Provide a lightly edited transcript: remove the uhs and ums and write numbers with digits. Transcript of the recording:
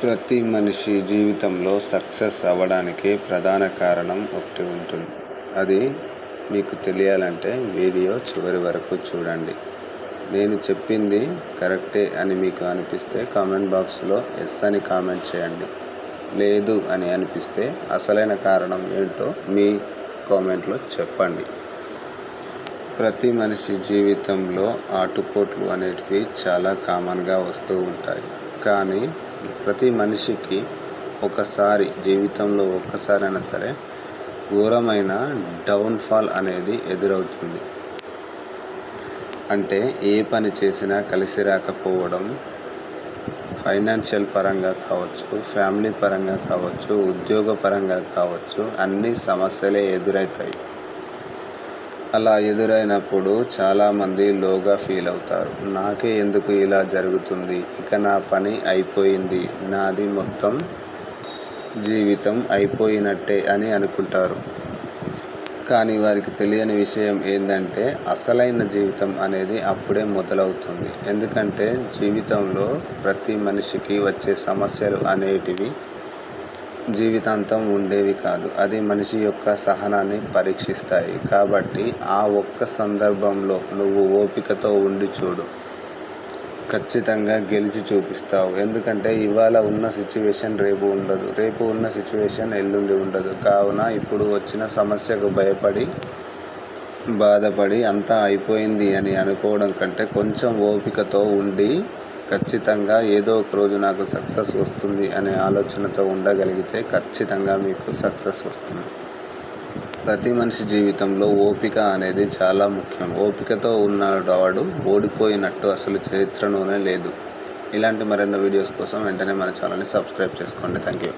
ప్రతి మనిషి జీవితంలో సక్సెస్ అవ్వడానికి ప్రధాన కారణం ఒకటి ఉంటుంది. అది మీకు తెలియాలంటే వీడియో చివరి వరకు చూడండి. నేను చెప్పింది కరెక్టే అని మీకు అనిపిస్తే కామెంట్ బాక్స్లో ఎస్ అని కామెంట్ చేయండి. లేదు అని అనిపిస్తే అసలైన కారణం ఏంటో మీ కామెంట్లో చెప్పండి. ప్రతి మనిషి జీవితంలో ఆటుపోట్లు అనేటివి చాలా కామన్గా వస్తూ ఉంటాయి. కానీ ప్రతి మనిషికి జీవితంలో ఒక్కసారైనా సరే ఘోరమైన డౌన్ఫాల్ అనేది ఎదురవుతుంది. అంటే ఏ పని చేసినా కలిసి రాకపోవడం, ఫైనాన్షియల్ పరంగా కావచ్చు, ఫ్యామిలీ పరంగా కావచ్చు, ఉద్యోగ పరంగా కావచ్చు, అన్ని సమస్యలే ఎదురవుతాయి. అలా ఎదురైనప్పుడు చాలామంది లోగా ఫీల్ అవుతారు. నాకే ఎందుకు ఇలా జరుగుతుంది, ఇక నా పని అయిపోయింది, నాది మొత్తం జీవితం అయిపోయినట్టే అని అనుకుంటారు. కానీ వారికి తెలియని విషయం ఏంటంటే అసలైన జీవితం అనేది అప్పుడే మొదలవుతుంది. ఎందుకంటే జీవితంలో ప్రతి మనిషికి వచ్చే సమస్యలు అనేటివి జీవితాంతం ఉండేవి కాదు. అది మనిషి యొక్క సహనాన్ని పరీక్షిస్తాయి. కాబట్టి ఆ ఒక్క సందర్భంలో నువ్వు ఓపికతో ఉండి చూడు, ఖచ్చితంగా గెలిచి చూపిస్తావు. ఎందుకంటే ఇవాళ ఉన్న సిచ్యువేషన్ రేపు ఉండదు, రేపు ఉన్న సిచ్యువేషన్ ఎల్లుండి ఉండదు. కావున ఇప్పుడు వచ్చిన సమస్యకు భయపడి బాధపడి అంతా అయిపోయింది అని అనుకోవడం కంటే కొంచెం ఓపికతో ఉండి ఖచ్చితంగా ఏదో ఒక రోజు నాకు సక్సెస్ వస్తుంది అనే ఆలోచనతో ఉండగలిగితే ఖచ్చితంగా మీకు సక్సెస్ వస్తుంది. ప్రతి మనిషి జీవితంలో ఓపిక అనేది చాలా ముఖ్యం. ఓపికతో ఉన్నవాడు ఓడిపోయినట్టు అసలు చరిత్రలోనే లేదు. ఇలాంటి మరిన్ని వీడియోస్ కోసం వెంటనే మన ఛానల్ని సబ్స్క్రైబ్ చేసుకోండి. Thank you.